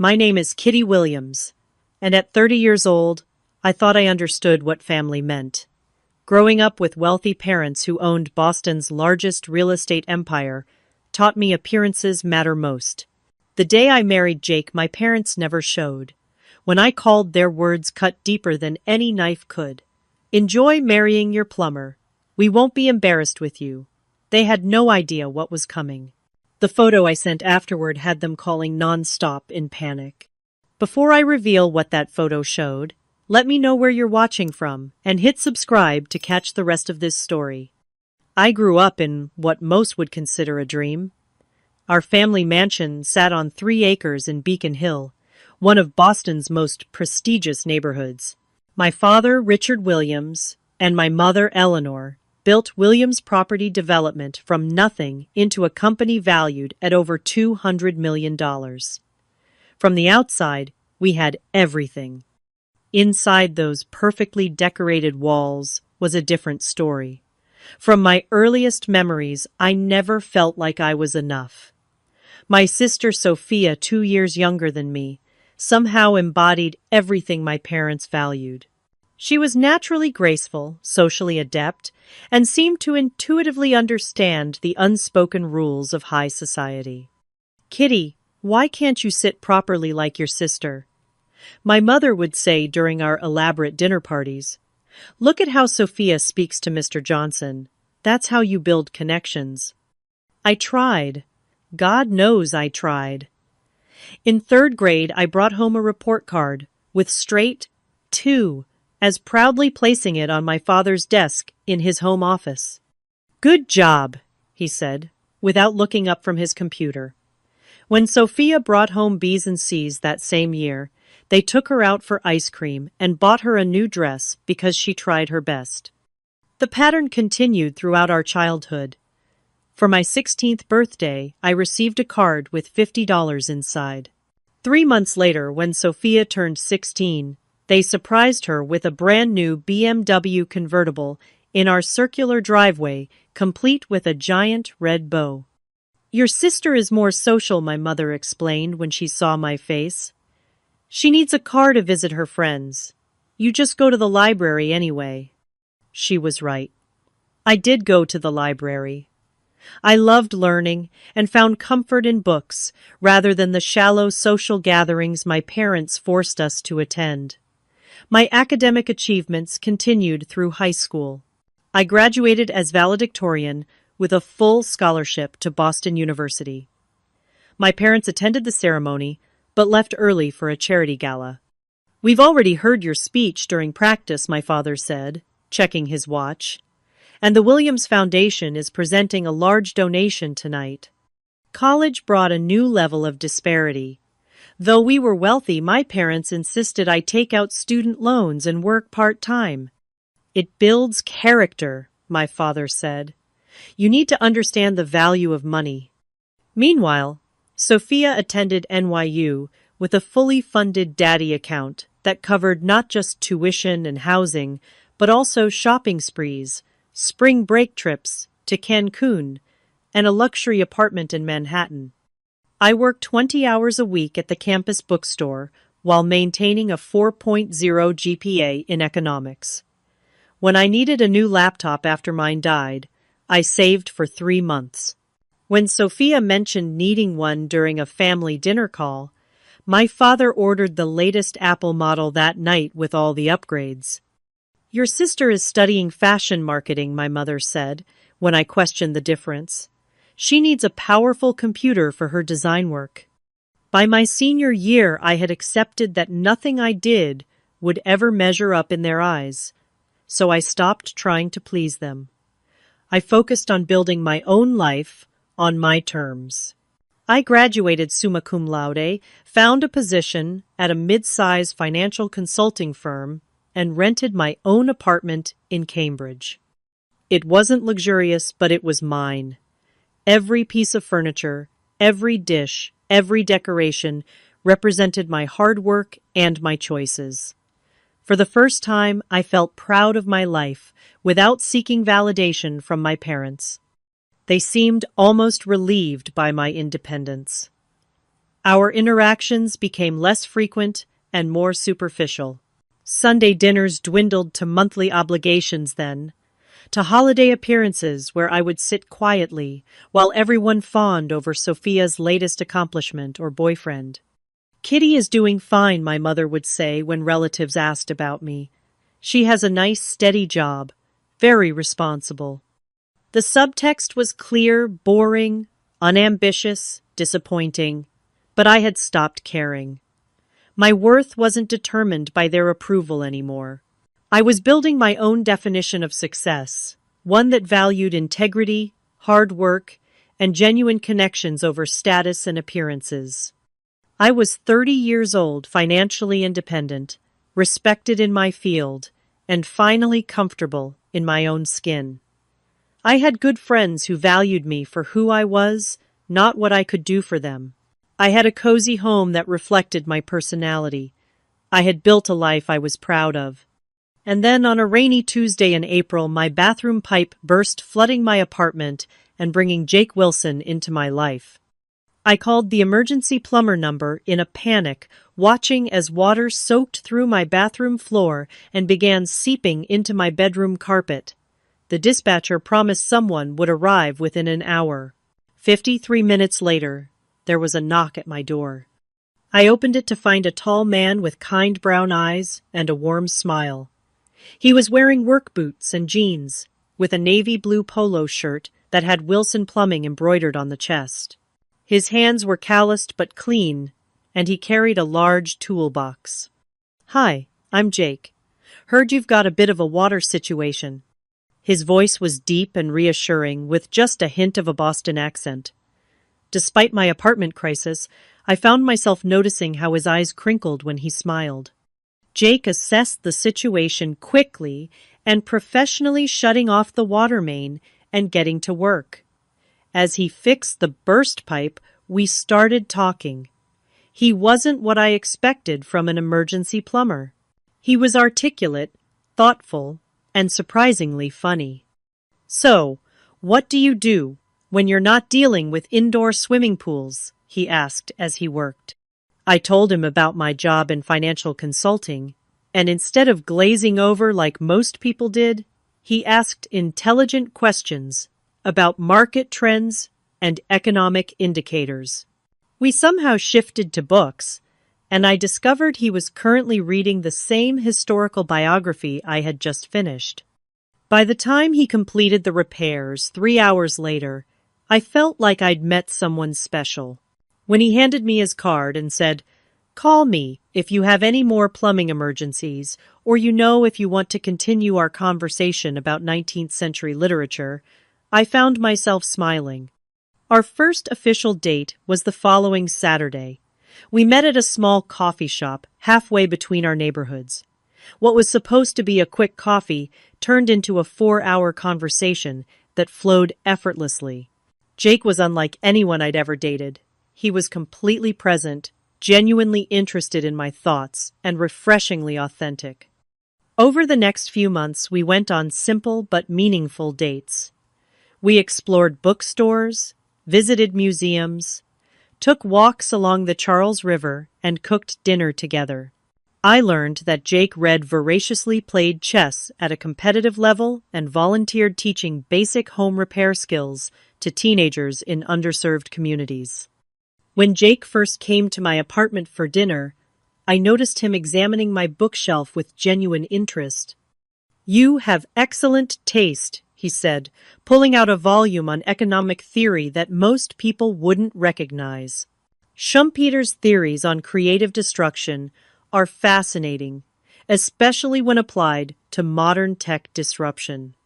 My name is Kitty Williams, and at 30 years old, I thought I understood what family meant. Growing up with wealthy parents who owned Boston's largest real estate empire taught me appearances matter most. The day I married Jake, my parents never showed. When I called, their words cut deeper than any knife could. Enjoy marrying your plumber. We won't be embarrassed with you. They had no idea what was coming. The photo I sent afterward had them calling non-stop in panic. Before I reveal what that photo showed, let me know where you're watching from and hit subscribe to catch the rest of this story. I grew up in what most would consider a dream. Our family mansion sat on 3 acres in Beacon Hill, one of Boston's most prestigious neighborhoods. My father, Richard Williams, and my mother, Eleanor, built Williams Property Development from nothing into a company valued at over $200 million. From the outside, we had everything. Inside those perfectly decorated walls was a different story. From my earliest memories, I never felt like I was enough. My sister Sophia, 2 years younger than me, somehow embodied everything my parents valued. She was naturally graceful, socially adept, and seemed to intuitively understand the unspoken rules of high society. "Kitty, why can't you sit properly like your sister?" My mother would say during our elaborate dinner parties. "Look at how Sophia speaks to Mr. Johnson. That's how you build connections." I tried. God knows I tried. In 3rd grade, I brought home a report card with straight 2, as proudly placing it on my father's desk in his home office. "Good job," he said, without looking up from his computer. When Sophia brought home B's and C's that same year, they took her out for ice cream and bought her a new dress because she tried her best. The pattern continued throughout our childhood. For my 16th birthday, I received a card with $50 inside. 3 months later, when Sophia turned 16, they surprised her with a brand new BMW convertible in our circular driveway, complete with a giant red bow. "Your sister is more social," my mother explained when she saw my face. "She needs a car to visit her friends. You just go to the library anyway." She was right. I did go to the library. I loved learning and found comfort in books rather than the shallow social gatherings my parents forced us to attend. My academic achievements continued through high school. I graduated as valedictorian with a full scholarship to Boston University. My parents attended the ceremony, but left early for a charity gala. "We've already heard your speech during practice," my father said, checking his watch. "And the Williams Foundation is presenting a large donation tonight." College brought a new level of disparity. Though we were wealthy, my parents insisted I take out student loans and work part-time. "It builds character," my father said. "You need to understand the value of money." Meanwhile, Sophia attended NYU with a fully funded daddy account that covered not just tuition and housing, but also shopping sprees, spring break trips to Cancun, and a luxury apartment in Manhattan. I worked 20 hours a week at the campus bookstore while maintaining a 4.0 GPA in economics. When I needed a new laptop after mine died, I saved for 3 months. When Sophia mentioned needing one during a family dinner call, my father ordered the latest Apple model that night with all the upgrades. "Your sister is studying fashion marketing," my mother said, when I questioned the difference. "She needs a powerful computer for her design work." By my senior year, I had accepted that nothing I did would ever measure up in their eyes, so I stopped trying to please them. I focused on building my own life on my terms. I graduated summa cum laude, found a position at a mid-size financial consulting firm, and rented my own apartment in Cambridge. It wasn't luxurious, but it was mine. Every piece of furniture, every dish, every decoration represented my hard work and my choices. For the first time, I felt proud of my life without seeking validation from my parents. They seemed almost relieved by my independence. Our interactions became less frequent and more superficial. Sunday dinners dwindled to monthly obligations then, to holiday appearances where I would sit quietly while everyone fawned over Sophia's latest accomplishment or boyfriend. Kitty is doing fine, my mother would say when relatives asked about me. She has a nice, steady job, very responsible. The subtext was clear, boring, unambitious, disappointing, but I had stopped caring. My worth wasn't determined by their approval anymore. I was building my own definition of success, one that valued integrity, hard work, and genuine connections over status and appearances. I was 30 years old, financially independent, respected in my field, and finally comfortable in my own skin. I had good friends who valued me for who I was, not what I could do for them. I had a cozy home that reflected my personality. I had built a life I was proud of. And then on a rainy Tuesday in April, my bathroom pipe burst, flooding my apartment and bringing Jake Wilson into my life. I called the emergency plumber number in a panic, watching as water soaked through my bathroom floor and began seeping into my bedroom carpet. The dispatcher promised someone would arrive within an hour. 53 minutes later, there was a knock at my door. I opened it to find a tall man with kind brown eyes and a warm smile. He was wearing work boots and jeans, with a navy blue polo shirt that had Wilson Plumbing embroidered on the chest. His hands were calloused but clean, and he carried a large toolbox. "Hi, I'm Jake. Heard you've got a bit of a water situation." His voice was deep and reassuring, with just a hint of a Boston accent. Despite my apartment crisis, I found myself noticing how his eyes crinkled when he smiled. Jake assessed the situation quickly and professionally, shutting off the water main and getting to work. As he fixed the burst pipe, we started talking. He wasn't what I expected from an emergency plumber. He was articulate, thoughtful, and surprisingly funny. "So, what do you do when you're not dealing with indoor swimming pools?" he asked as he worked. I told him about my job in financial consulting, and instead of glazing over like most people did, he asked intelligent questions about market trends and economic indicators. We somehow shifted to books, and I discovered he was currently reading the same historical biography I had just finished. By the time he completed the repairs 3 hours later, I felt like I'd met someone special. When he handed me his card and said, "Call me if you have any more plumbing emergencies, or if you want to continue our conversation about 19th century literature," I found myself smiling. Our first official date was the following Saturday. We met at a small coffee shop halfway between our neighborhoods. What was supposed to be a quick coffee turned into a 4-hour conversation that flowed effortlessly. Jake was unlike anyone I'd ever dated. He was completely present, genuinely interested in my thoughts, and refreshingly authentic. Over the next few months, we went on simple but meaningful dates. We explored bookstores, visited museums, took walks along the Charles River, and cooked dinner together. I learned that Jake read voraciously, played chess at a competitive level, and volunteered teaching basic home repair skills to teenagers in underserved communities. When Jake first came to my apartment for dinner, I noticed him examining my bookshelf with genuine interest. "You have excellent taste," he said, pulling out a volume on economic theory that most people wouldn't recognize. Schumpeter's theories on creative destruction are fascinating, especially when applied to modern tech disruption.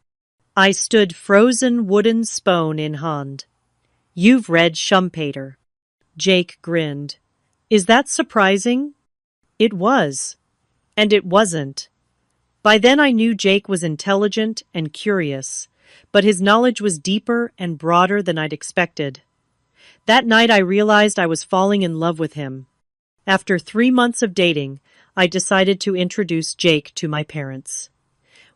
I stood frozen wooden spoon in hand. "You've read Schumpeter." Jake grinned. "Is that surprising?" It was. And it wasn't. By then I knew Jake was intelligent and curious, but his knowledge was deeper and broader than I'd expected. That night I realized I was falling in love with him. After 3 months of dating, I decided to introduce Jake to my parents.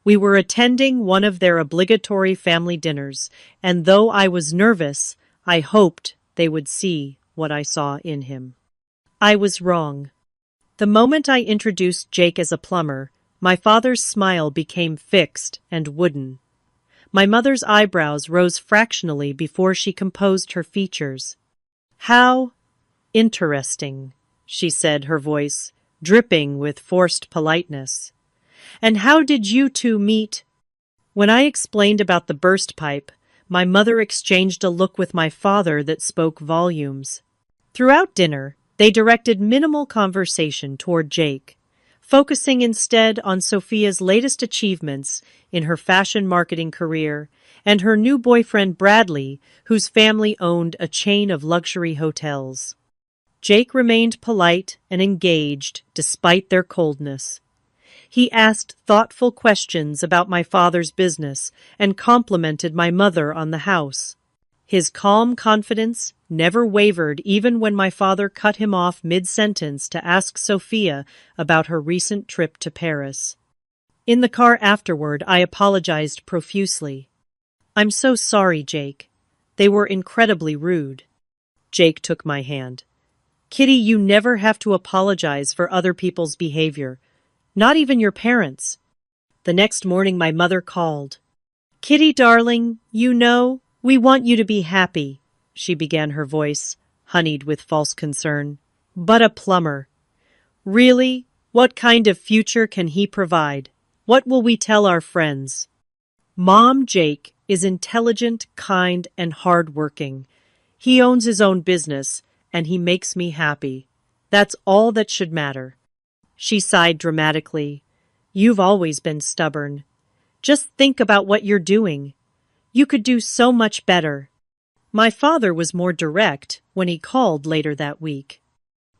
We were attending one of their obligatory family dinners, and though I was nervous, I hoped they would see what I saw in him. I was wrong. The moment I introduced Jake as a plumber, my father's smile became fixed and wooden. My mother's eyebrows rose fractionally before she composed her features. How interesting, she said, her voice dripping with forced politeness. And how did you two meet? When I explained about the burst pipe, my mother exchanged a look with my father that spoke volumes. Throughout dinner, they directed minimal conversation toward Jake, focusing instead on Sophia's latest achievements in her fashion marketing career and her new boyfriend Bradley, whose family owned a chain of luxury hotels. Jake remained polite and engaged despite their coldness. He asked thoughtful questions about my father's business and complimented my mother on the house. His calm confidence never wavered even when my father cut him off mid-sentence to ask Sophia about her recent trip to Paris. In the car afterward, I apologized profusely. "I'm so sorry, Jake. They were incredibly rude." Jake took my hand. "Kitty, you never have to apologize for other people's behavior. Not even your parents." The next morning my mother called. "Kitty, darling, we want you to be happy," she began, her voice honeyed with false concern. "But a plumber. Really? What kind of future can he provide? What will we tell our friends?" "Mom, Jake is intelligent, kind, and hard-working. He owns his own business, and he makes me happy. That's all that should matter." She sighed dramatically. "You've always been stubborn. Just think about what you're doing. You could do so much better." My father was more direct when he called later that week.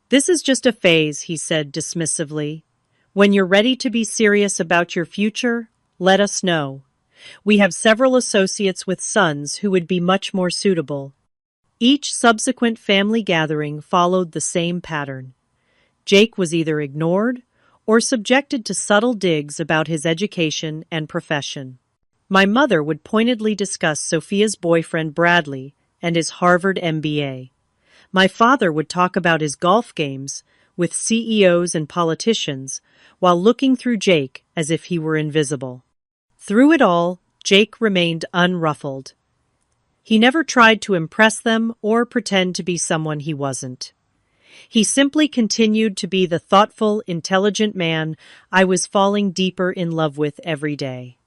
"This is just a phase," he said dismissively. "When you're ready to be serious about your future, let us know. We have several associates with sons who would be much more suitable." Each subsequent family gathering followed the same pattern. Jake was either ignored or subjected to subtle digs about his education and profession. My mother would pointedly discuss Sophia's boyfriend Bradley and his Harvard MBA. My father would talk about his golf games with CEOs and politicians while looking through Jake as if he were invisible. Through it all, Jake remained unruffled. He never tried to impress them or pretend to be someone he wasn't. He simply continued to be the thoughtful, intelligent man I was falling deeper in love with every day.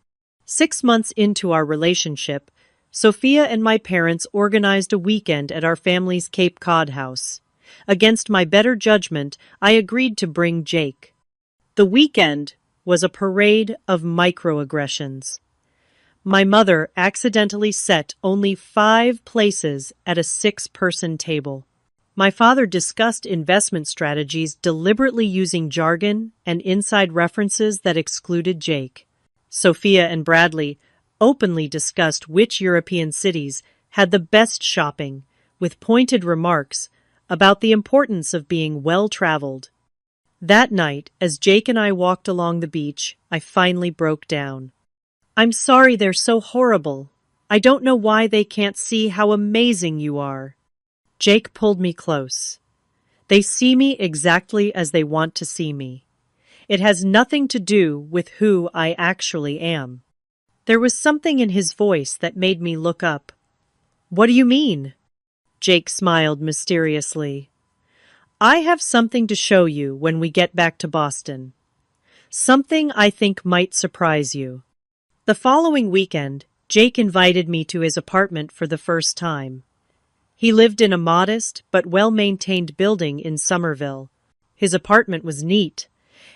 6 months into our relationship, Sophia and my parents organized a weekend at our family's Cape Cod house. Against my better judgment, I agreed to bring Jake. The weekend was a parade of microaggressions. My mother accidentally set only 5 places at a 6-person table. My father discussed investment strategies, deliberately using jargon and inside references that excluded Jake. Sophia and Bradley openly discussed which European cities had the best shopping, with pointed remarks about the importance of being well-traveled. That night, as Jake and I walked along the beach, I finally broke down. "I'm sorry they're so horrible. I don't know why they can't see how amazing you are." Jake pulled me close. "They see me exactly as they want to see me. It has nothing to do with who I actually am." There was something in his voice that made me look up. "What do you mean?" Jake smiled mysteriously. "I have something to show you when we get back to Boston. Something I think might surprise you." The following weekend, Jake invited me to his apartment for the first time. He lived in a modest but well-maintained building in Somerville. His apartment was neat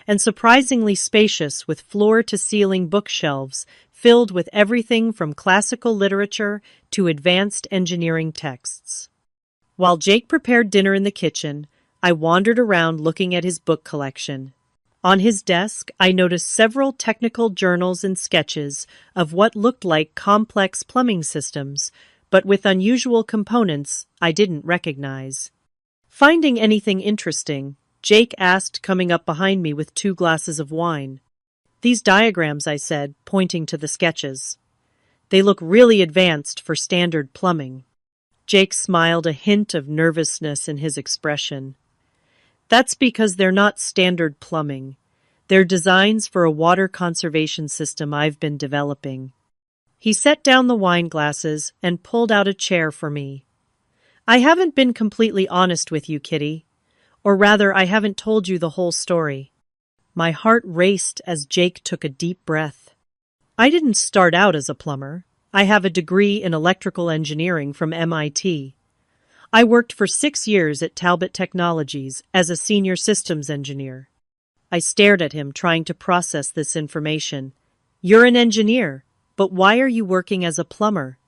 and surprisingly spacious, with floor-to-ceiling bookshelves filled with everything from classical literature to advanced engineering texts. While Jake prepared dinner in the kitchen, I wandered around looking at his book collection. On his desk, I noticed several technical journals and sketches of what looked like complex plumbing systems, but with unusual components I didn't recognize. Finding anything interesting, Jake asked, coming up behind me with 2 glasses of wine. "These diagrams," I said, pointing to the sketches. "They look really advanced for standard plumbing." Jake smiled, a hint of nervousness in his expression. That's because they're not standard plumbing. They're designs for a water conservation system I've been developing. He set down the wine glasses and pulled out a chair for me. I haven't been completely honest with you, Kitty. Or rather, I haven't told you the whole story. My heart raced as Jake took a deep breath. I didn't start out as a plumber. I have a degree in electrical engineering from MIT. I worked for 6 years at Talbot Technologies as a senior systems engineer. I stared at him, trying to process this information. You're an engineer, but why are you working as a plumber?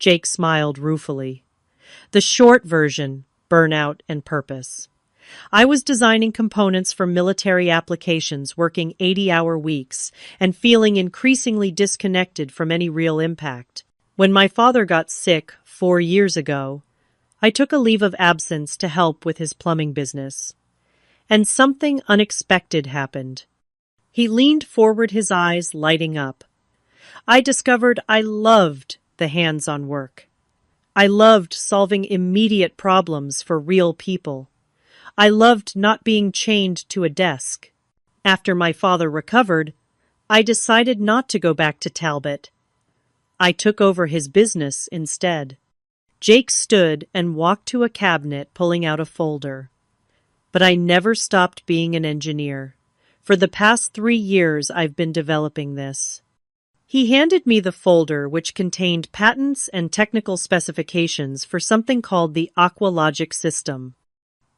Jake smiled ruefully. The short version, burnout and purpose. I was designing components for military applications, working 80-hour weeks, and feeling increasingly disconnected from any real impact. When my father got sick 4 years ago, I took a leave of absence to help with his plumbing business. And something unexpected happened. He leaned forward, his eyes lighting up. I discovered I loved the hands-on work. I loved solving immediate problems for real people. I loved not being chained to a desk. After my father recovered, I decided not to go back to Talbot. I took over his business instead. Jake stood and walked to a cabinet, pulling out a folder. But I never stopped being an engineer. For the past 3 years, I've been developing this. He handed me the folder, which contained patents and technical specifications for something called the Aqualogic system.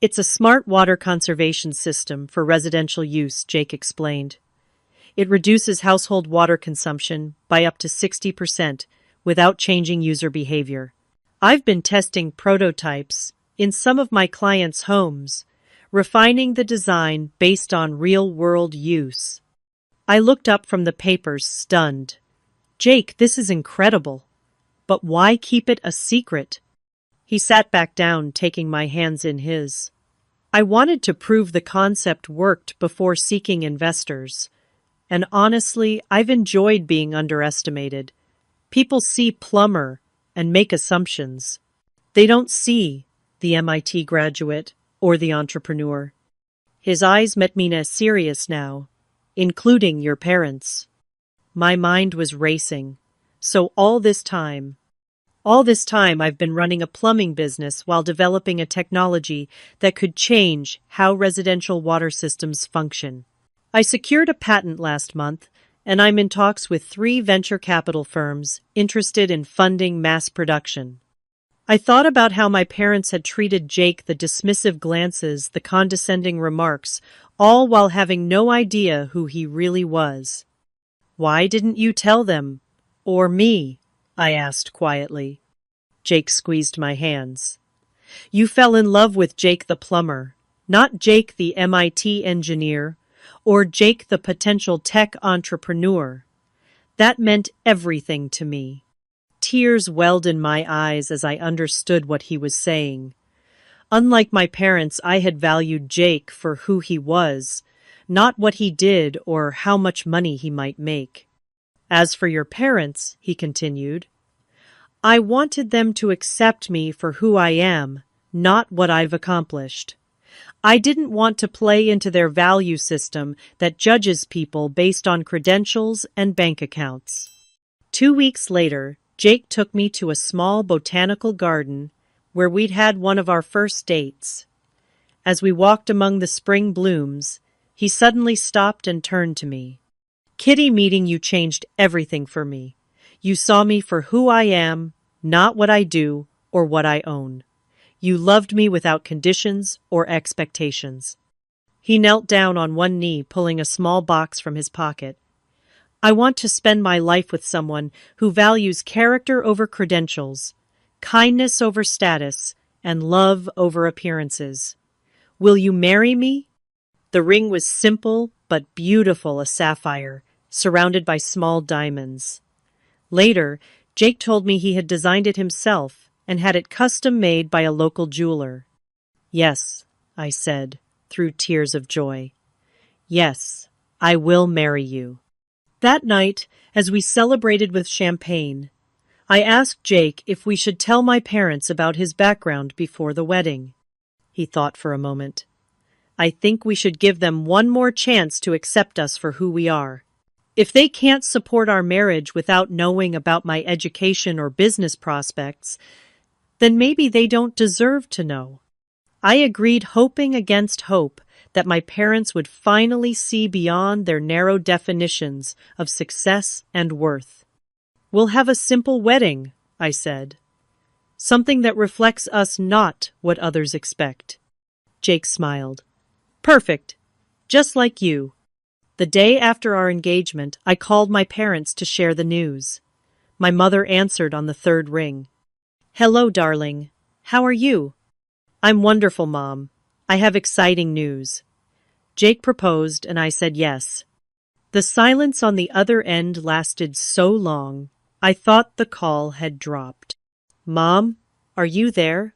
It's a smart water conservation system for residential use, Jake explained. It reduces household water consumption by up to 60% without changing user behavior. I've been testing prototypes in some of my clients' homes, refining the design based on real-world use. I looked up from the papers, stunned. Jake, this is incredible. But why keep it a secret? He sat back down, taking my hands in his. I wanted to prove the concept worked before seeking investors. And honestly, I've enjoyed being underestimated. People see plumber and make assumptions. They don't see the MIT graduate or the entrepreneur. His eyes met mine serious now, including your parents. My mind was racing. So all this time I've been running a plumbing business while developing a technology that could change how residential water systems function. I secured a patent last month, and I'm in talks with 3 venture capital firms interested in funding mass production. I thought about how my parents had treated Jake, the dismissive glances, the condescending remarks, all while having no idea who he really was. Why didn't you tell them? Or me? I asked quietly. Jake squeezed my hands. You fell in love with Jake the plumber, not Jake the MIT engineer, or Jake the potential tech entrepreneur. That meant everything to me. Tears welled in my eyes as I understood what he was saying. Unlike my parents, I had valued Jake for who he was, not what he did or how much money he might make. As for your parents, he continued, I wanted them to accept me for who I am, not what I've accomplished. I didn't want to play into their value system that judges people based on credentials and bank accounts. 2 weeks later, Jake took me to a small botanical garden where we'd had one of our first dates. As we walked among the spring blooms, he suddenly stopped and turned to me. Kitty, meeting you changed everything for me. You saw me for who I am, not what I do or what I own. You loved me without conditions or expectations. He knelt down on one knee, pulling a small box from his pocket. I want to spend my life with someone who values character over credentials, kindness over status, and love over appearances. Will you marry me? The ring was simple but beautiful, a sapphire, surrounded by small diamonds. Later, Jake told me he had designed it himself and had it custom-made by a local jeweler. Yes, I said, through tears of joy. Yes, I will marry you. That night, as we celebrated with champagne, I asked Jake if we should tell my parents about his background before the wedding. He thought for a moment. I think we should give them one more chance to accept us for who we are. If they can't support our marriage without knowing about my education or business prospects, then maybe they don't deserve to know. I agreed, hoping against hope that my parents would finally see beyond their narrow definitions of success and worth. We'll have a simple wedding, I said. Something that reflects us, not what others expect. Jake smiled. Perfect. Just like you. The day after our engagement, I called my parents to share the news. My mother answered on the third ring. Hello, darling. How are you? I'm wonderful, Mom. I have exciting news. Jake proposed, and I said yes. The silence on the other end lasted so long, I thought the call had dropped. Mom, are you there?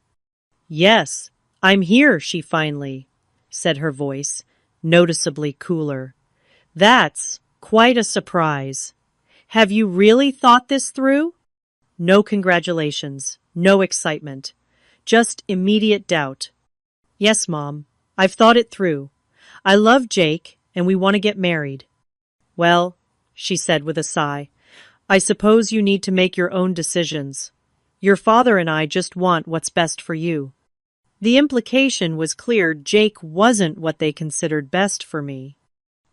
Yes, I'm here, she finally said, her voice noticeably cooler. That's quite a surprise. Have you really thought this through? No congratulations, no excitement, just immediate doubt. Yes, Mom, I've thought it through. I love Jake, and we want to get married. Well, she said with a sigh, I suppose you need to make your own decisions. Your father and I just want what's best for you. The implication was clear. Jake wasn't what they considered best for me.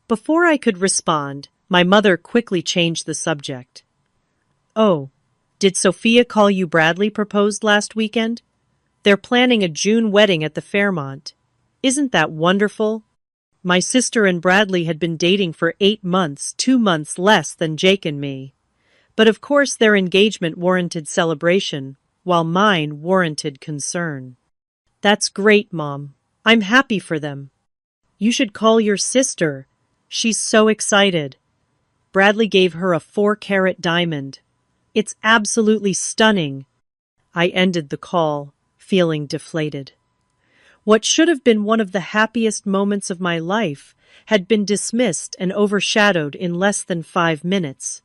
Before I could respond, my mother quickly changed the subject. Oh, did Sophia call you? Bradley proposed last weekend? They're planning a June wedding at the Fairmont. Isn't that wonderful? My sister and Bradley had been dating for 8 months, 2 months less than Jake and me. But of course their engagement warranted celebration, while mine warranted concern. That's great, Mom. I'm happy for them. You should call your sister. She's so excited. Bradley gave her a 4-carat diamond. It's absolutely stunning. I ended the call, feeling deflated. What should have been one of the happiest moments of my life had been dismissed and overshadowed in less than 5 minutes.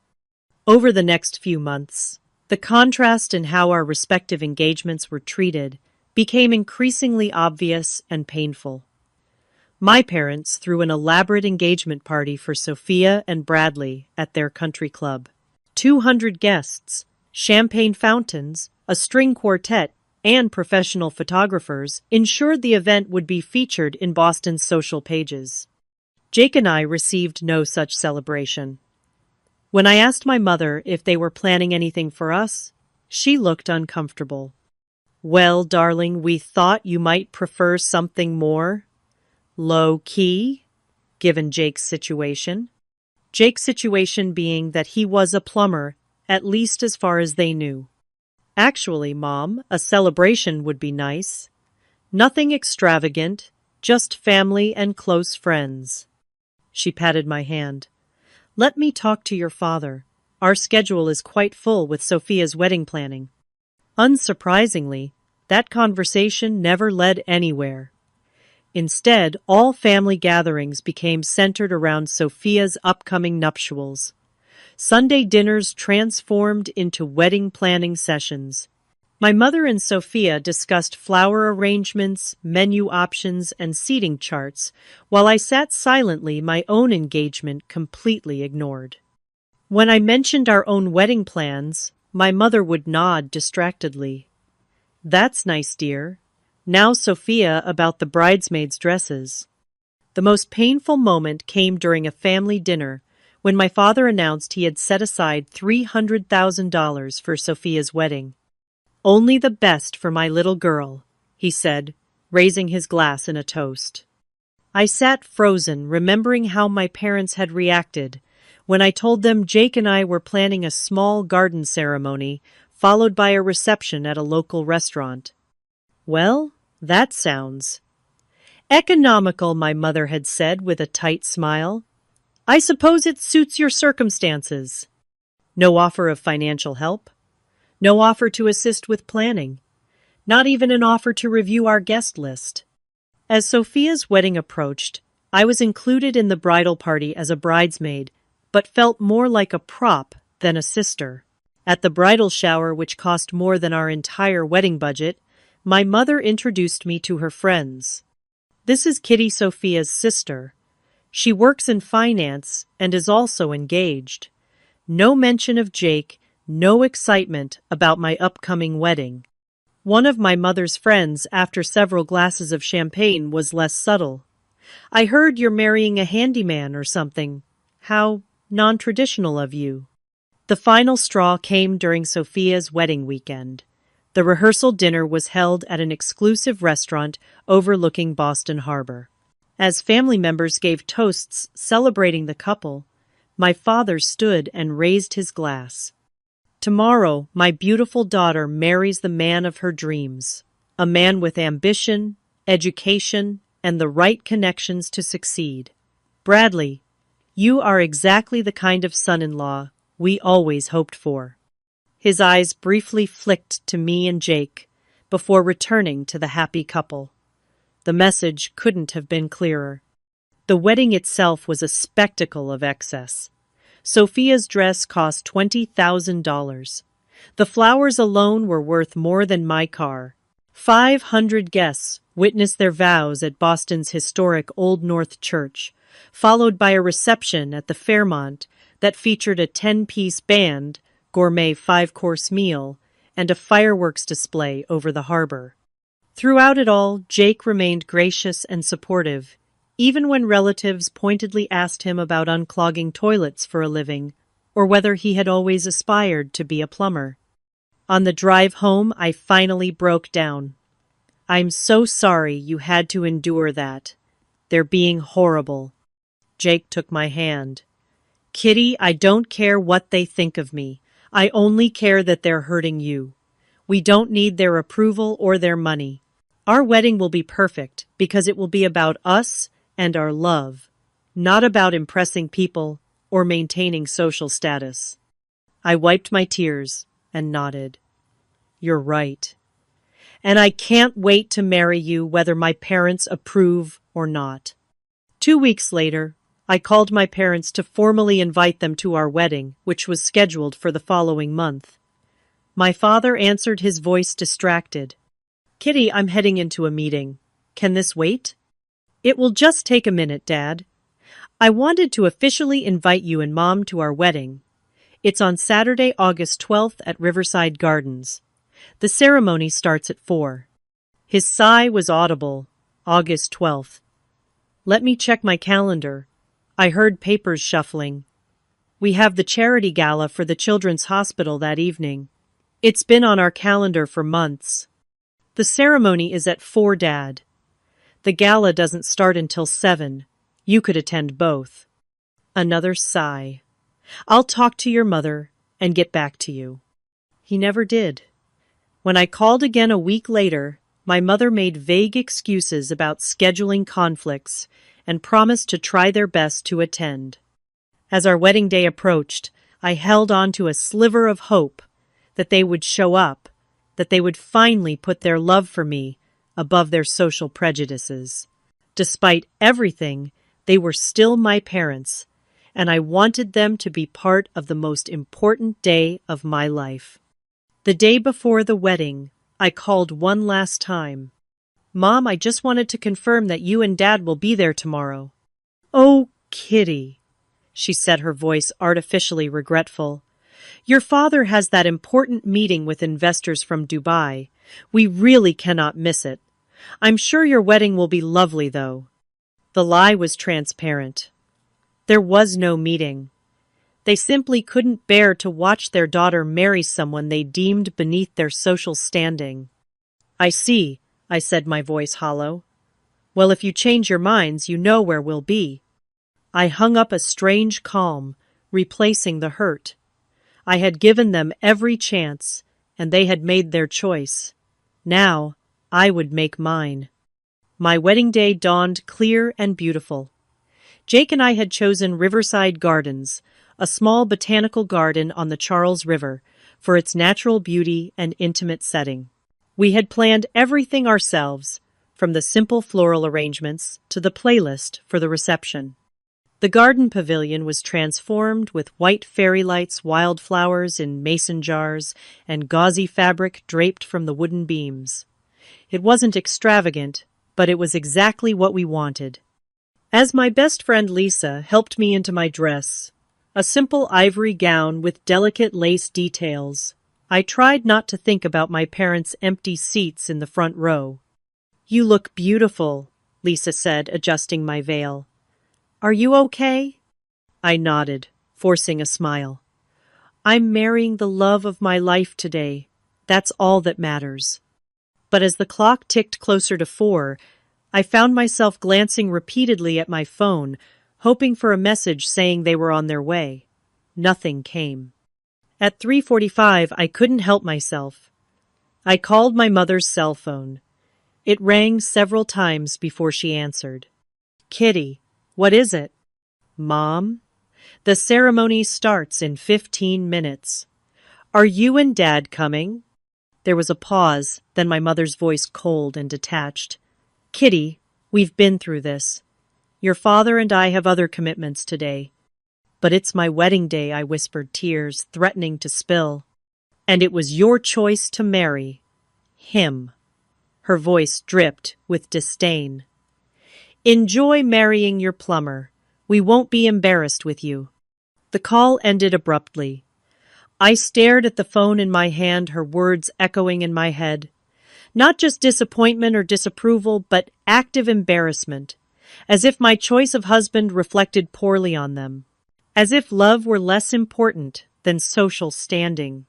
Over the next few months, the contrast in how our respective engagements were treated became increasingly obvious and painful. My parents threw an elaborate engagement party for Sophia and Bradley at their country club. 200 guests, champagne fountains, a string quartet, and professional photographers ensured the event would be featured in Boston's social pages. Jake and I received no such celebration. When I asked my mother if they were planning anything for us, she looked uncomfortable. Well, darling, we thought you might prefer something more low-key, given Jake's situation. Jake's situation being that he was a plumber, at least as far as they knew. Actually, Mom, a celebration would be nice. Nothing extravagant, just family and close friends. She patted my hand. Let me talk to your father. Our schedule is quite full with Sophia's wedding planning. Unsurprisingly, that conversation never led anywhere. Instead, all family gatherings became centered around Sophia's upcoming nuptials. Sunday dinners transformed into wedding planning sessions. My mother and Sophia discussed flower arrangements, menu options, and seating charts, while I sat silently, my own engagement completely ignored. When I mentioned our own wedding plans, my mother would nod distractedly. That's nice, dear. Now, Sophia, about the bridesmaids' dresses. The most painful moment came during a family dinner when my father announced he had set aside $300,000 for Sophia's wedding. Only the best for my little girl, he said, raising his glass in a toast. I sat frozen, remembering how my parents had reacted when I told them Jake and I were planning a small garden ceremony followed by a reception at a local restaurant. Well, that sounds economical, my mother had said with a tight smile. I suppose it suits your circumstances. No offer of financial help. No offer to assist with planning. Not even an offer to review our guest list. As Sophia's wedding approached, I was included in the bridal party as a bridesmaid, but felt more like a prop than a sister. At the bridal shower, which cost more than our entire wedding budget, my mother introduced me to her friends. This is Kitty Sophia's sister. She works in finance and is also engaged. No mention of Jake, no excitement about my upcoming wedding. One of my mother's friends, after several glasses of champagne, was less subtle. I heard you're marrying a handyman or something. How non-traditional of you. The final straw came during Sophia's wedding weekend. The rehearsal dinner was held at an exclusive restaurant overlooking Boston Harbor. As family members gave toasts celebrating the couple, my father stood and raised his glass. Tomorrow, my beautiful daughter marries the man of her dreams, a man with ambition, education, and the right connections to succeed. Bradley, you are exactly the kind of son-in-law we always hoped for. His eyes briefly flicked to me and Jake before returning to the happy couple. The message couldn't have been clearer. The wedding itself was a spectacle of excess. Sophia's dress cost $20,000. The flowers alone were worth more than my car. 500 guests witnessed their vows at Boston's historic Old North Church, followed by a reception at the Fairmont that featured a 10-piece band, gourmet 5-course meal, and a fireworks display over the harbor. Throughout it all, Jake remained gracious and supportive, even when relatives pointedly asked him about unclogging toilets for a living, or whether he had always aspired to be a plumber. On the drive home, I finally broke down. I'm so sorry you had to endure that. They're being horrible. Jake took my hand. Kitty, I don't care what they think of me. I only care that they're hurting you. We don't need their approval or their money. Our wedding will be perfect because it will be about us and our love, not about impressing people or maintaining social status. I wiped my tears and nodded. You're right. And I can't wait to marry you whether my parents approve or not. 2 weeks later, I called my parents to formally invite them to our wedding, which was scheduled for the following month. My father answered, his voice distracted. Kitty, I'm heading into a meeting. Can this wait? It will just take a minute, Dad. I wanted to officially invite you and Mom to our wedding. It's on Saturday, August 12th at Riverside Gardens. The ceremony starts at 4. His sigh was audible. August 12th. Let me check my calendar. I heard papers shuffling. We have the charity gala for the Children's Hospital that evening. It's been on our calendar for months. The ceremony is at 4, Dad. The gala doesn't start until 7. You could attend both. Another sigh. I'll talk to your mother and get back to you. He never did. When I called again a week later, my mother made vague excuses about scheduling conflicts and promised to try their best to attend. As our wedding day approached, I held on to a sliver of hope that they would show up, that they would finally put their love for me above their social prejudices. Despite everything, they were still my parents, and I wanted them to be part of the most important day of my life. The day before the wedding, I called one last time. Mom, I just wanted to confirm that you and Dad will be there tomorrow. Oh, Kitty, she said, her voice artificially regretful. Your father has that important meeting with investors from Dubai. We really cannot miss it. I'm sure your wedding will be lovely, though. The lie was transparent. There was no meeting. They simply couldn't bear to watch their daughter marry someone they deemed beneath their social standing. I see, I said, my voice hollow. Well, if you change your minds, you know where we'll be. I hung up a strange calm, replacing the hurt. I had given them every chance, and they had made their choice. Now, I would make mine. My wedding day dawned clear and beautiful. Jake and I had chosen Riverside Gardens, a small botanical garden on the Charles River, for its natural beauty and intimate setting. We had planned everything ourselves, from the simple floral arrangements to the playlist for the reception. The garden pavilion was transformed with white fairy lights, wildflowers in mason jars, and gauzy fabric draped from the wooden beams. It wasn't extravagant, but it was exactly what we wanted. As my best friend Lisa helped me into my dress, a simple ivory gown with delicate lace details, I tried not to think about my parents' empty seats in the front row. "You look beautiful," Lisa said, adjusting my veil. "Are you okay?" I nodded, forcing a smile. "I'm marrying the love of my life today. That's all that matters." But as the clock ticked closer to 4, I found myself glancing repeatedly at my phone, hoping for a message saying they were on their way. Nothing came. At 3:45, I couldn't help myself. I called my mother's cell phone. It rang several times before she answered. "Kitty, what is it?" "Mom, the ceremony starts in 15 minutes. Are you and Dad coming?" There was a pause, then my mother's voice cold and detached. "Kitty, we've been through this. Your father and I have other commitments today." "But it's my wedding day," I whispered, tears threatening to spill. "And it was your choice to marry him." Her voice dripped with disdain. "Enjoy marrying your plumber. We won't be embarrassed with you." The call ended abruptly. I stared at the phone in my hand, her words echoing in my head. Not just disappointment or disapproval, but active embarrassment, as if my choice of husband reflected poorly on them, as if love were less important than social standing.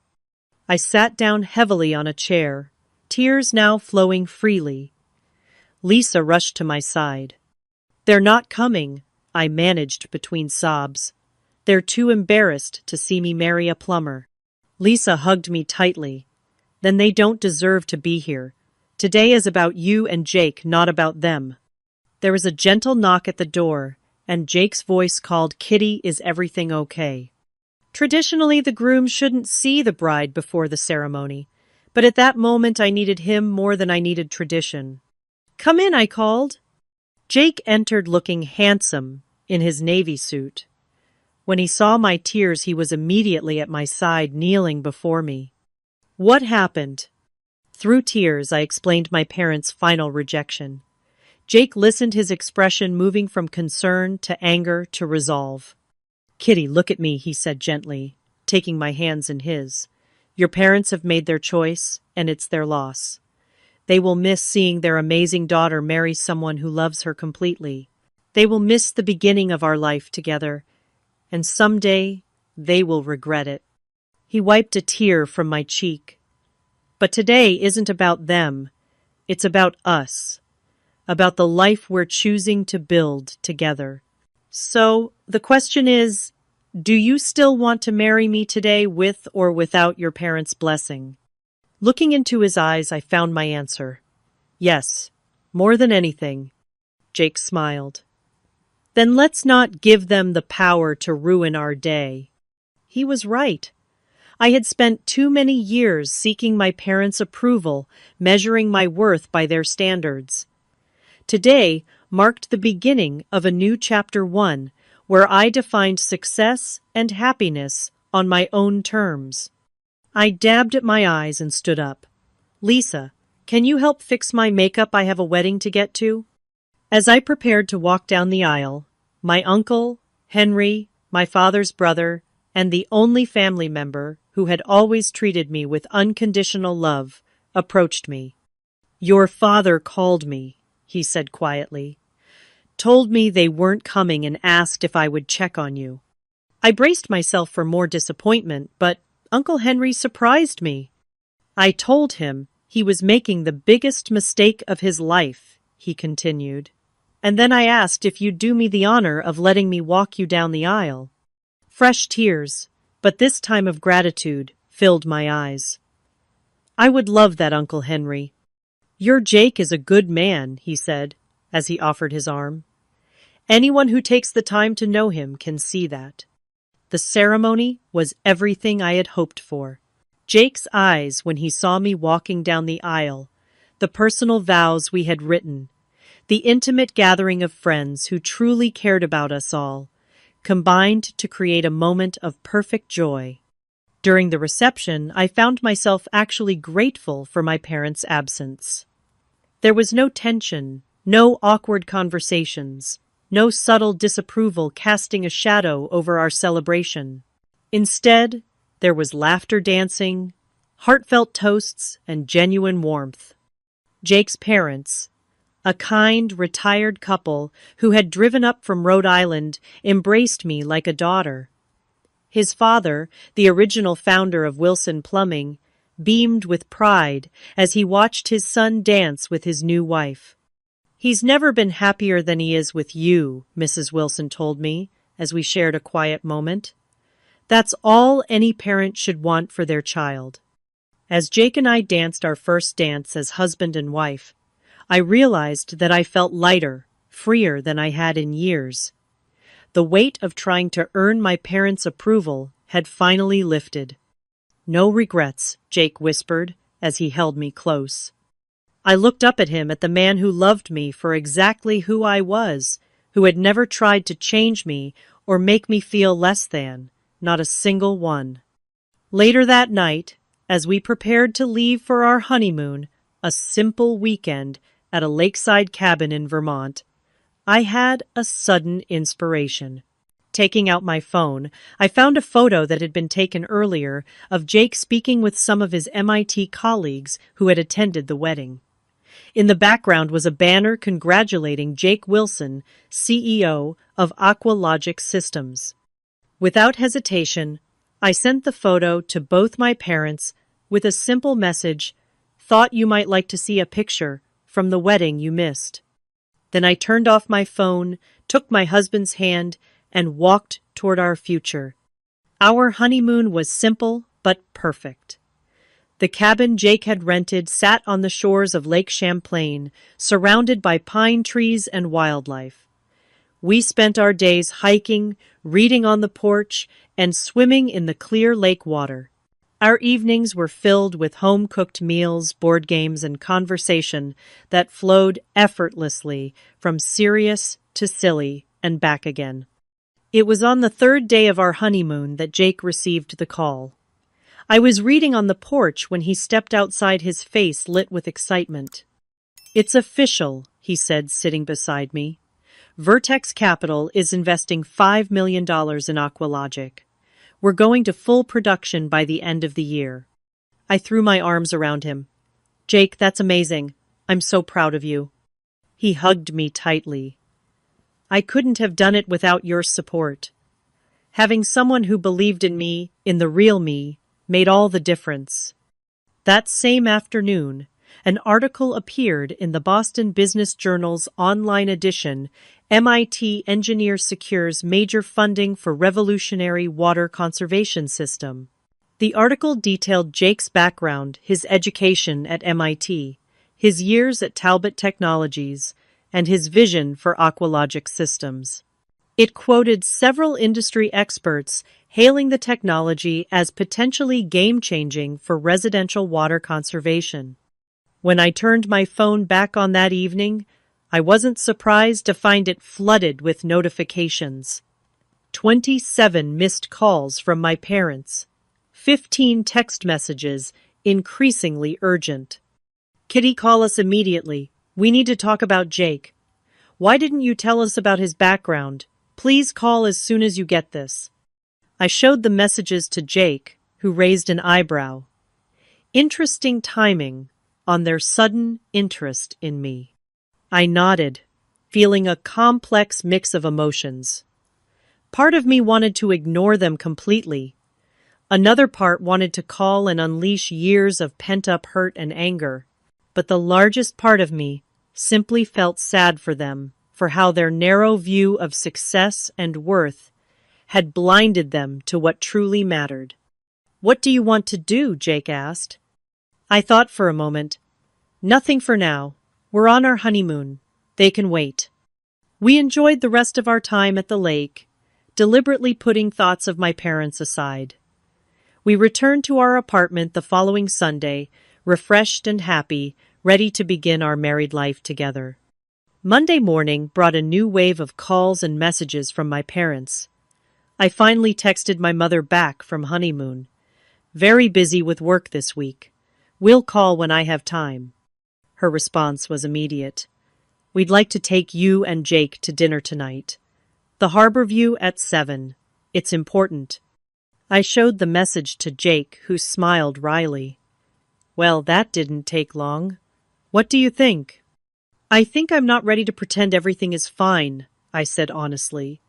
I sat down heavily on a chair, tears now flowing freely. Lisa rushed to my side. "They're not coming," I managed between sobs. "They're too embarrassed to see me marry a plumber." Lisa hugged me tightly. "Then they don't deserve to be here. Today is about you and Jake, not about them." There was a gentle knock at the door, and Jake's voice called, "Kitty, is everything okay?" Traditionally, the groom shouldn't see the bride before the ceremony, but at that moment I needed him more than I needed tradition. "Come in," I called. Jake entered looking handsome in his navy suit. When he saw my tears, he was immediately at my side, kneeling before me. "What happened?" Through tears, I explained my parents' final rejection. Jake listened, his expression moving from concern to anger to resolve. "Kitty, look at me," he said gently, taking my hands in his. "Your parents have made their choice, and it's their loss. They will miss seeing their amazing daughter marry someone who loves her completely. They will miss the beginning of our life together, and someday they will regret it." He wiped a tear from my cheek. "But today isn't about them. It's about us, about the life we're choosing to build together. So the question is, do you still want to marry me today with or without your parents' blessing?" Looking into his eyes, I found my answer. "Yes, more than anything." Jake smiled. "Then let's not give them the power to ruin our day." He was right. I had spent too many years seeking my parents' approval, measuring my worth by their standards. Today marked the beginning of a new chapter 1, where I defined success and happiness on my own terms. I dabbed at my eyes and stood up. "Lisa, can you help fix my makeup? I have a wedding to get to." As I prepared to walk down the aisle, my uncle, Henry, my father's brother, and the only family member who had always treated me with unconditional love, approached me. "Your father called me," he said quietly. "Told me they weren't coming and asked if I would check on you." I braced myself for more disappointment, but Uncle Henry surprised me. "I told him he was making the biggest mistake of his life," he continued. "And then I asked if you'd do me the honor of letting me walk you down the aisle." Fresh tears, but this time of gratitude, filled my eyes. "I would love that, Uncle Henry." "Your Jake is a good man," he said, as he offered his arm. "Anyone who takes the time to know him can see that." The ceremony was everything I had hoped for. Jake's eyes when he saw me walking down the aisle, the personal vows we had written, the intimate gathering of friends who truly cared about us all, combined to create a moment of perfect joy. During the reception, I found myself actually grateful for my parents' absence. There was no tension, No awkward conversations, no subtle disapproval casting a shadow over our celebration. Instead, there was laughter dancing, heartfelt toasts, and genuine warmth. Jake's parents, a kind, retired couple who had driven up from Rhode Island, embraced me like a daughter. His father, the original founder of Wilson Plumbing, beamed with pride as he watched his son dance with his new wife. "He's never been happier than he is with you," Mrs. Wilson told me as we shared a quiet moment. "That's all any parent should want for their child." As Jake and I danced our first dance as husband and wife, I realized that I felt lighter, freer than I had in years. The weight of trying to earn my parents' approval had finally lifted. "No regrets," Jake whispered as he held me close. I looked up at him, at the man who loved me for exactly who I was, who had never tried to change me or make me feel less than, not a single one. Later that night, as we prepared to leave for our honeymoon, a simple weekend at a lakeside cabin in Vermont, I had a sudden inspiration. Taking out my phone, I found a photo that had been taken earlier of Jake speaking with some of his MIT colleagues who had attended the wedding. In the background was a banner congratulating Jake Wilson, CEO of Aqualogic Systems. Without hesitation, I sent the photo to both my parents with a simple message: "Thought you might like to see a picture from the wedding you missed." Then I turned off my phone, took my husband's hand, and walked toward our future. Our honeymoon was simple but perfect. The cabin Jake had rented sat on the shores of Lake Champlain, surrounded by pine trees and wildlife. We spent our days hiking, reading on the porch, and swimming in the clear lake water. Our evenings were filled with home-cooked meals, board games, and conversation that flowed effortlessly from serious to silly and back again. It was on the third day of our honeymoon that Jake received the call. I was reading on the porch when he stepped outside, his face lit with excitement. "It's official," he said, sitting beside me. "Vertex Capital is investing $5 million in Aqualogic. We're going to full production by the end of the year." I threw my arms around him. "Jake, that's amazing. I'm so proud of you." He hugged me tightly. "I couldn't have done it without your support. Having someone who believed in me, in the real me, made all the difference." That same afternoon, an article appeared in the Boston Business Journal's online edition: "MIT Engineer Secures Major Funding for Revolutionary Water Conservation System." The article detailed Jake's background, his education at MIT, his years at Talbot Technologies, and his vision for Aqualogic Systems. It quoted several industry experts hailing the technology as potentially game-changing for residential water conservation. When I turned my phone back on that evening, I wasn't surprised to find it flooded with notifications. 27 missed calls from my parents. 15 text messages, increasingly urgent. "Kitty, call us immediately. We need to talk about Jake. Why didn't you tell us about his background? Please call as soon as you get this." I showed the messages to Jake, who raised an eyebrow. Interesting timing on their sudden interest in me. I nodded, feeling a complex mix of emotions. Part of me wanted to ignore them completely. Another part wanted to call and unleash years of pent-up hurt and anger. But the largest part of me simply felt sad for them, for how their narrow view of success and worth had blinded them to what truly mattered. "What do you want to do?" Jake asked. I thought for a moment. "Nothing for now. We're on our honeymoon. They can wait." We enjoyed the rest of our time at the lake, deliberately putting thoughts of my parents aside. We returned to our apartment the following Sunday, refreshed and happy, ready to begin our married life together. Monday morning brought a new wave of calls and messages from my parents. I finally texted my mother back from honeymoon. "Very busy with work this week. We'll call when I have time." Her response was immediate. We'd like to take you and Jake to dinner tonight. The harbor view at 7. It's important." I showed the message to Jake, who smiled wryly. "Well, that didn't take long. What do you think?" "I think I'm not ready to pretend everything is fine," I said honestly.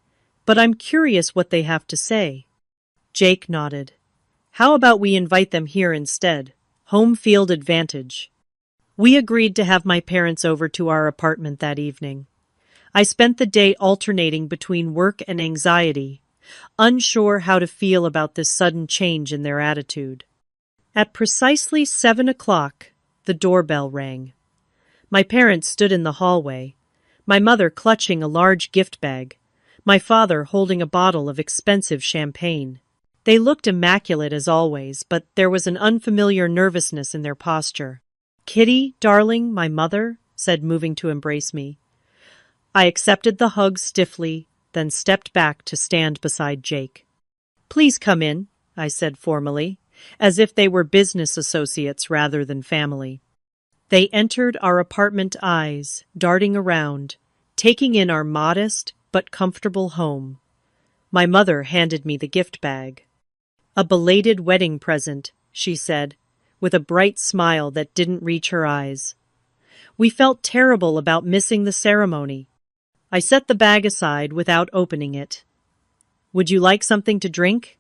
"But I'm curious what they have to say." Jake nodded. "How about we invite them here instead? Home field advantage." We agreed to have my parents over to our apartment that evening. I spent the day alternating between work and anxiety, unsure how to feel about this sudden change in their attitude. At precisely 7 o'clock, the doorbell rang. My parents stood in the hallway, my mother clutching a large gift bag, my father holding a bottle of expensive champagne. They looked immaculate as always, but there was an unfamiliar nervousness in their posture. "Kitty, darling, my mother," said, moving to embrace me. I accepted the hug stiffly, then stepped back to stand beside Jake. "Please come in," I said formally, as if they were business associates rather than family. They entered our apartment, eyes darting around, taking in our modest but comfortable home. My mother handed me the gift bag. "A belated wedding present," she said, with a bright smile that didn't reach her eyes. We felt terrible about missing the ceremony. I set the bag aside without opening it. "Would you like something to drink?"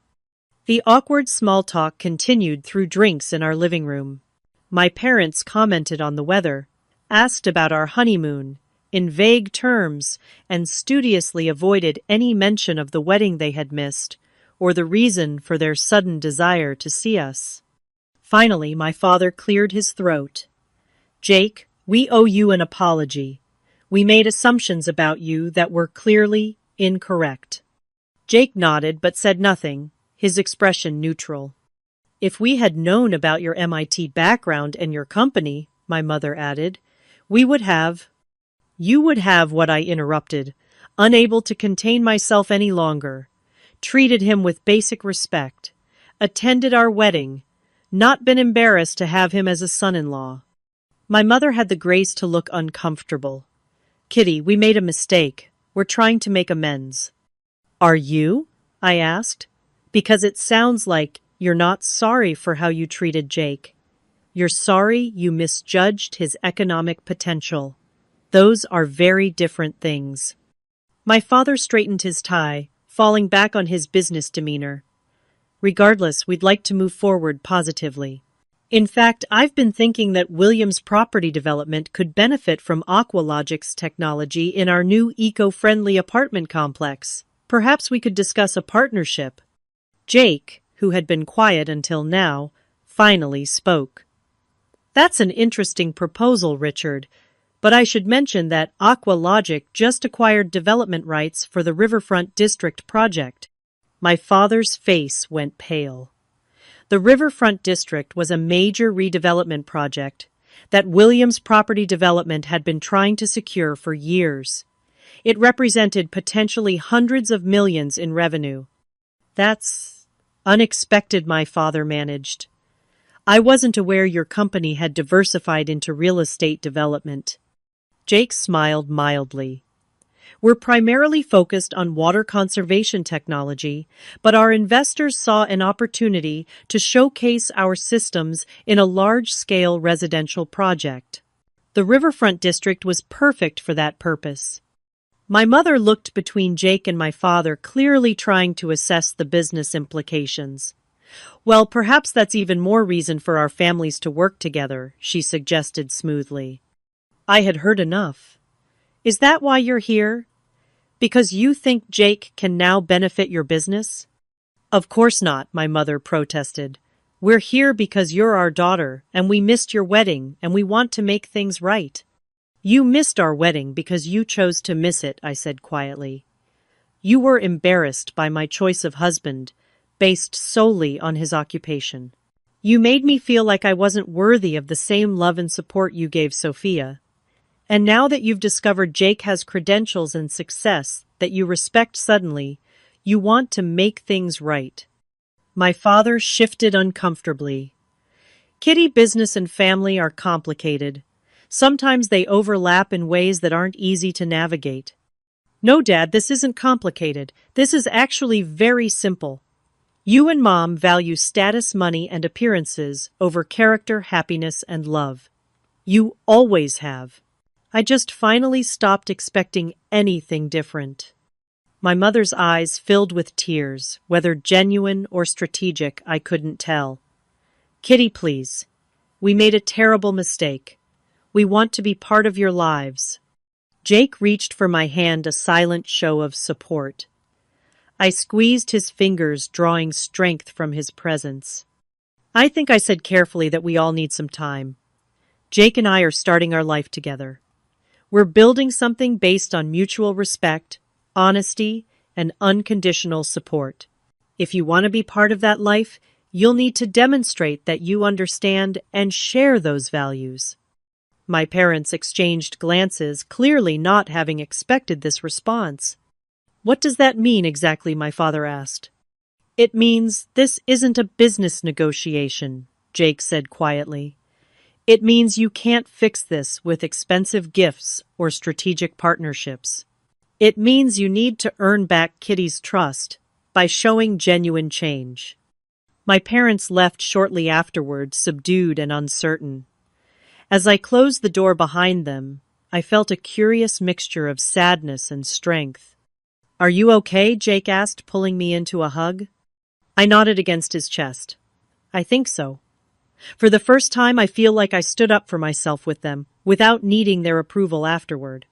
The awkward small talk continued through drinks in our living room. My parents commented on the weather, asked about our honeymoon, in vague terms, and studiously avoided any mention of the wedding they had missed, or the reason for their sudden desire to see us. Finally, my father cleared his throat. "Jake, we owe you an apology. We made assumptions about you that were clearly incorrect." Jake nodded but said nothing, his expression neutral. "If we had known about your MIT background and your company," my mother added, "we would have—" "You would have," what I interrupted, unable to contain myself any longer, "treated him with basic respect, attended our wedding, not been embarrassed to have him as a son-in-law." My mother had the grace to look uncomfortable. "Kitty, we made a mistake. We're trying to make amends." "Are you?" I asked. "Because it sounds like you're not sorry for how you treated Jake. You're sorry you misjudged his economic potential. Those are very different things." My father straightened his tie, falling back on his business demeanor. "Regardless, we'd like to move forward positively. In fact, I've been thinking that Williams Property Development could benefit from Aqualogic's technology in our new eco-friendly apartment complex. Perhaps we could discuss a partnership." Jake, who had been quiet until now, finally spoke. "That's an interesting proposal, Richard, but I should mention that Aqualogic just acquired development rights for the Riverfront District project." My father's face went pale. The Riverfront District was a major redevelopment project that Williams Property Development had been trying to secure for years. It represented potentially hundreds of millions in revenue. "That's unexpected," my father managed. "I wasn't aware your company had diversified into real estate development." Jake smiled mildly. "We're primarily focused on water conservation technology, but our investors saw an opportunity to showcase our systems in a large-scale residential project. The Riverfront District was perfect for that purpose." My mother looked between Jake and my father, clearly trying to assess the business implications. "Well, perhaps that's even more reason for our families to work together," she suggested smoothly. I had heard enough. "Is that why you're here? Because you think Jake can now benefit your business?" "Of course not," my mother protested. "We're here because you're our daughter, and we missed your wedding, and we want to make things right." "You missed our wedding because you chose to miss it," I said quietly. "You were embarrassed by my choice of husband, based solely on his occupation. You made me feel like I wasn't worthy of the same love and support you gave Sophia. And now that you've discovered Jake has credentials and success that you respect suddenly, you want to make things right." My father shifted uncomfortably. "Kitty, business and family are complicated. Sometimes they overlap in ways that aren't easy to navigate. No, Dad, this isn't complicated. This is actually very simple. You and Mom value status, money, and appearances over character, happiness, and love. You always have. I just finally stopped expecting anything different. My mother's eyes filled with tears, whether genuine or strategic, I couldn't tell. Kitty, please. We made a terrible mistake. We want to be part of your lives. Jake reached for my hand, a silent show of support. I squeezed his fingers, drawing strength from his presence. I think I said carefully that we all need some time. Jake and I are starting our life together. We're building something based on mutual respect, honesty, and unconditional support. If you want to be part of that life, you'll need to demonstrate that you understand and share those values. My parents exchanged glances, clearly not having expected this response. What does that mean exactly? My father asked. It means this isn't a business negotiation, Jake said quietly. It means you can't fix this with expensive gifts or strategic partnerships. It means you need to earn back Kitty's trust by showing genuine change. My parents left shortly afterward, subdued and uncertain. As I closed the door behind them, I felt a curious mixture of sadness and strength. Are you okay? Jake asked, pulling me into a hug. I nodded against his chest. I think so. For the first time, I feel like I stood up for myself with them, without needing their approval afterward.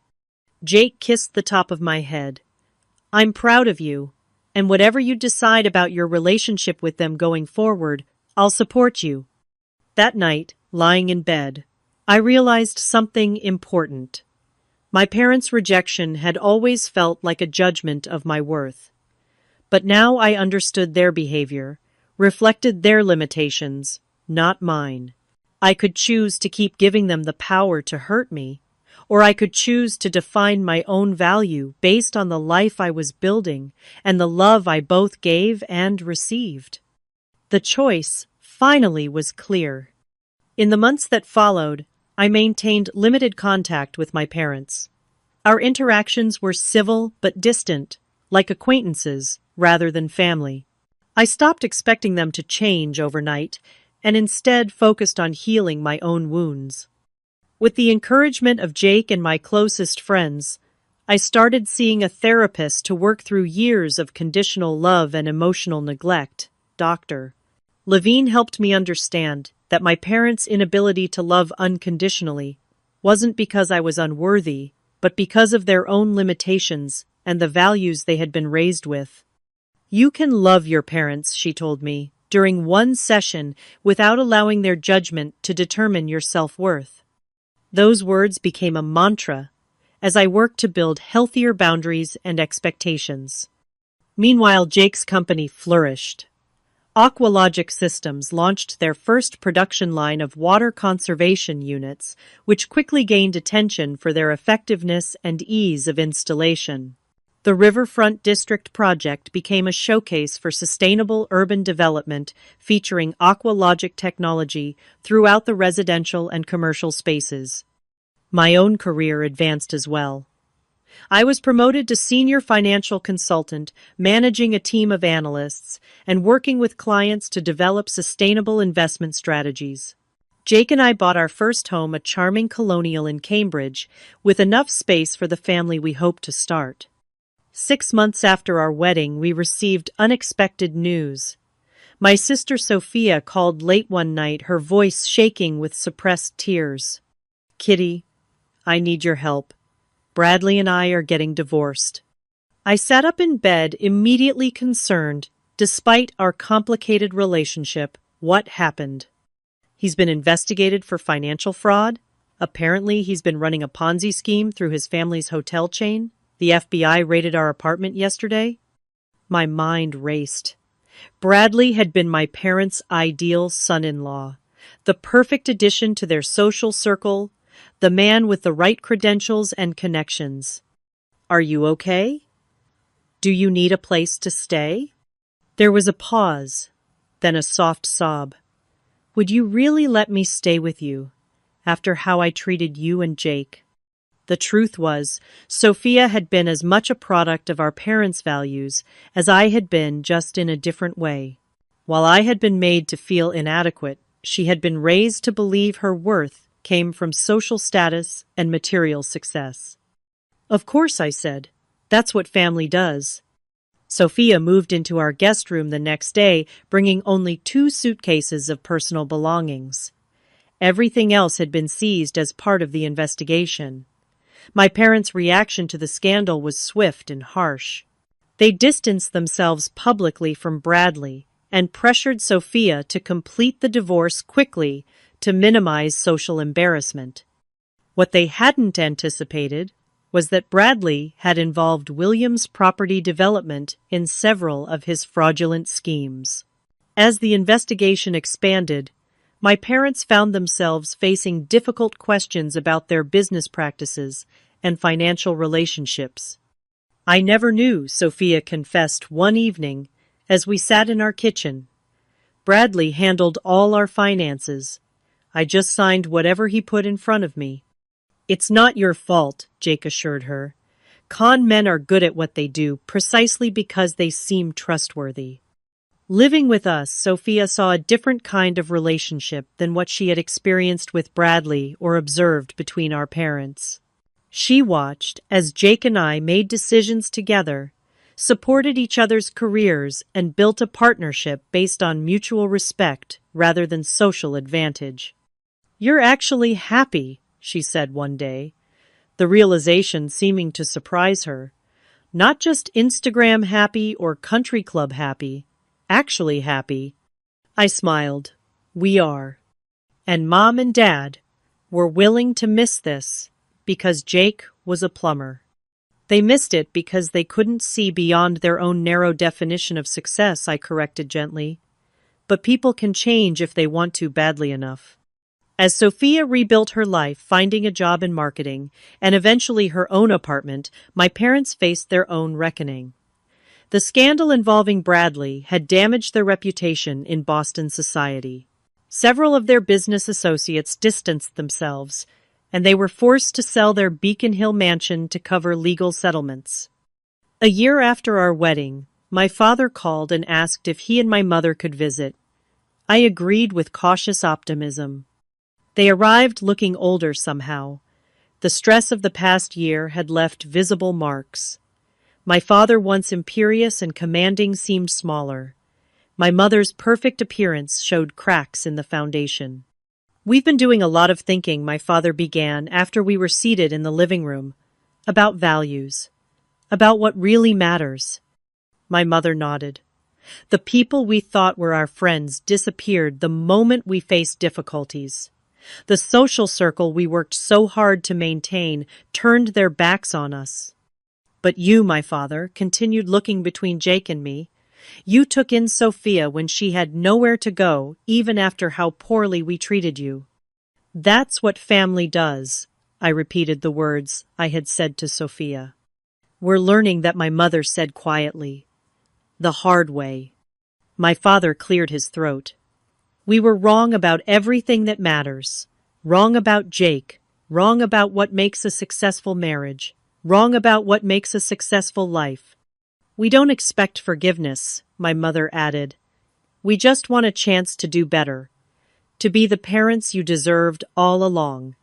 Jake kissed the top of my head. I'm proud of you, and whatever you decide about your relationship with them going forward, I'll support you. That night, lying in bed, I realized something important. My parents' rejection had always felt like a judgment of my worth. But now I understood their behavior, reflected their limitations, not mine. I could choose to keep giving them the power to hurt me, or I could choose to define my own value based on the life I was building and the love I both gave and received. The choice finally was clear. In the months that followed, I maintained limited contact with my parents. Our interactions were civil but distant, like acquaintances rather than family. I stopped expecting them to change overnight and instead focused on healing my own wounds. With the encouragement of Jake and my closest friends, I started seeing a therapist to work through years of conditional love and emotional neglect. Dr. Levine helped me understand that my parents' inability to love unconditionally wasn't because I was unworthy, but because of their own limitations and the values they had been raised with. You can love your parents, she told me, during one session without allowing their judgment to determine your self-worth. Those words became a mantra as I worked to build healthier boundaries and expectations. Meanwhile, Jake's company flourished. Aqualogic Systems launched their first production line of water conservation units, which quickly gained attention for their effectiveness and ease of installation. The Riverfront District project became a showcase for sustainable urban development, featuring Aqualogic technology throughout the residential and commercial spaces. My own career advanced as well. I was promoted to senior financial consultant, managing a team of analysts and working with clients to develop sustainable investment strategies. Jake and I bought our first home, a charming colonial in Cambridge, with enough space for the family we hoped to start. 6 months after our wedding, we received unexpected news. My sister Sophia called late one night, her voice shaking with suppressed tears. Kitty, I need your help. Bradley and I are getting divorced. I sat up in bed, immediately concerned. Despite our complicated relationship, what happened? He's been investigated for financial fraud. Apparently, he's been running a Ponzi scheme through his family's hotel chain. The FBI raided our apartment yesterday. My mind raced. Bradley had been my parents' ideal son-in-law, the perfect addition to their social circle, the man with the right credentials and connections. Are you okay? Do you need a place to stay? There was a pause, then a soft sob. Would you really let me stay with you after how I treated you and Jake. The truth was, Sophia had been as much a product of our parents' values as I had been, just in a different way. While I had been made to feel inadequate, she had been raised to believe her worth came from social status and material success. Of course, I said. That's what family does. Sophia moved into our guest room the next day, bringing only 2 suitcases of personal belongings. Everything else had been seized as part of the investigation. My parents' reaction to the scandal was swift and harsh. They distanced themselves publicly from Bradley and pressured Sophia to complete the divorce quickly to minimize social embarrassment. What they hadn't anticipated was that Bradley had involved William's property development in several of his fraudulent schemes. As the investigation expanded, my parents found themselves facing difficult questions about their business practices and financial relationships. I never knew, Sophia confessed one evening as we sat in our kitchen. Bradley handled all our finances. I just signed whatever he put in front of me. It's not your fault, Jake assured her. Con men are good at what they do precisely because they seem trustworthy. Living with us, Sophia saw a different kind of relationship than what she had experienced with Bradley or observed between our parents. She watched as Jake and I made decisions together, supported each other's careers, and built a partnership based on mutual respect rather than social advantage. "You're actually happy," she said one day, the realization seeming to surprise her. "Not just Instagram happy or country club happy, actually happy." I smiled. "We are. And Mom and Dad were willing to miss this because Jake was a plumber. They missed it because they couldn't see beyond their own narrow definition of success," I corrected gently. "But people can change if they want to badly enough." As Sophia rebuilt her life, finding a job in marketing, and eventually her own apartment, my parents faced their own reckoning. The scandal involving Bradley had damaged their reputation in Boston society. Several of their business associates distanced themselves, and they were forced to sell their Beacon Hill mansion to cover legal settlements. A year after our wedding, my father called and asked if he and my mother could visit. I agreed with cautious optimism. They arrived looking older somehow. The stress of the past year had left visible marks. My father, once imperious and commanding, seemed smaller. My mother's perfect appearance showed cracks in the foundation. "We've been doing a lot of thinking," my father began after we were seated in the living room, "about values, about what really matters." My mother nodded. "The people we thought were our friends disappeared the moment we faced difficulties. The social circle we worked so hard to maintain turned their backs on us. But you," my father continued, looking between Jake and me, "you took in Sophia when she had nowhere to go, even after how poorly we treated you." "That's what family does," I repeated the words I had said to Sophia. "We're learning that," my mother said quietly. "The hard way." My father cleared his throat. "We were wrong about everything that matters. Wrong about Jake. Wrong about what makes a successful marriage. Wrong about what makes a successful life. We don't expect forgiveness," my mother added. "We just want a chance to do better. To be the parents you deserved all along."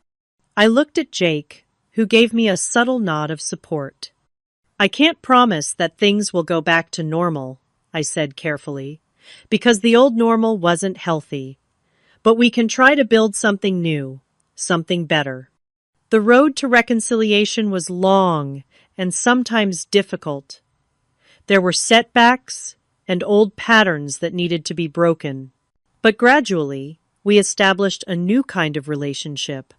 I looked at Jake, who gave me a subtle nod of support. "I can't promise that things will go back to normal," I said carefully, "because the old normal wasn't healthy. But we can try to build something new, something better." The road to reconciliation was long and sometimes difficult. There were setbacks and old patterns that needed to be broken. But gradually, we established a new kind of relationship,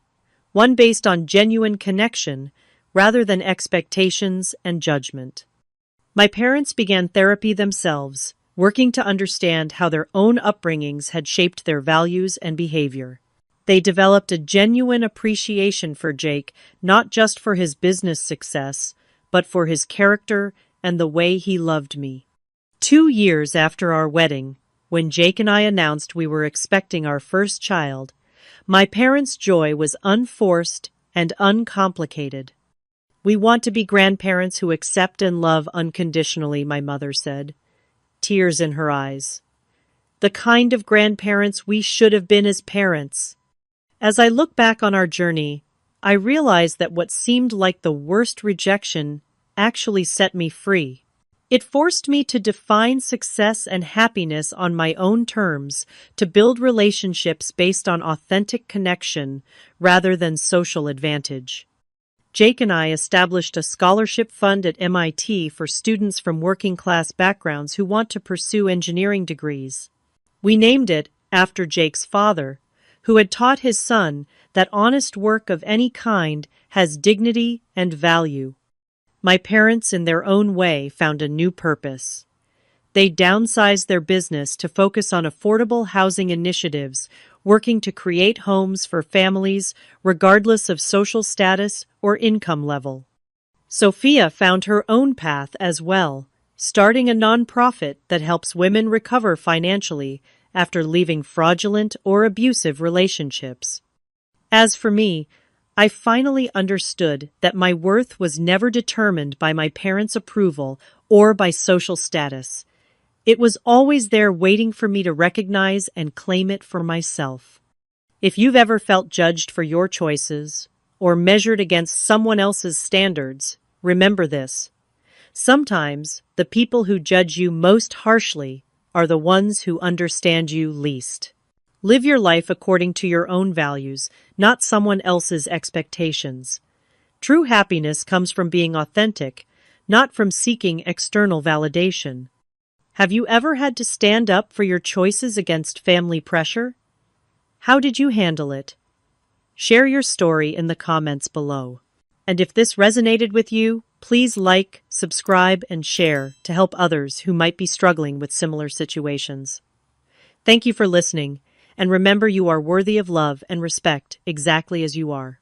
one based on genuine connection rather than expectations and judgment. My parents began therapy themselves, working to understand how their own upbringings had shaped their values and behavior. They developed a genuine appreciation for Jake, not just for his business success, but for his character and the way he loved me. 2 years after our wedding, when Jake and I announced we were expecting our first child, My parents' joy was unforced and uncomplicated. We want to be grandparents who accept and love unconditionally, my mother said, tears in her eyes. The kind of grandparents we should have been as parents. As I look back on our journey, I realize that what seemed like the worst rejection actually set me free. It forced me to define success and happiness on my own terms, to build relationships based on authentic connection rather than social advantage. Jake and I established a scholarship fund at MIT for students from working-class backgrounds who want to pursue engineering degrees. We named it after Jake's father, who had taught his son that honest work of any kind has dignity and value. My parents, in their own way, found a new purpose. They downsized their business to focus on affordable housing initiatives, working to create homes for families regardless of social status or income level. Sophia found her own path as well, starting a nonprofit that helps women recover financially after leaving fraudulent or abusive relationships. As for me, I finally understood that my worth was never determined by my parents' approval or by social status. It was always there waiting for me to recognize and claim it for myself. If you've ever felt judged for your choices or measured against someone else's standards, remember this. Sometimes the people who judge you most harshly are the ones who understand you least. Live your life according to your own values, not someone else's expectations. True happiness comes from being authentic, not from seeking external validation. Have you ever had to stand up for your choices against family pressure? How did you handle it? Share your story in the comments below. And if this resonated with you, please like, subscribe, and share to help others who might be struggling with similar situations. Thank you for listening, and remember you are worthy of love and respect exactly as you are.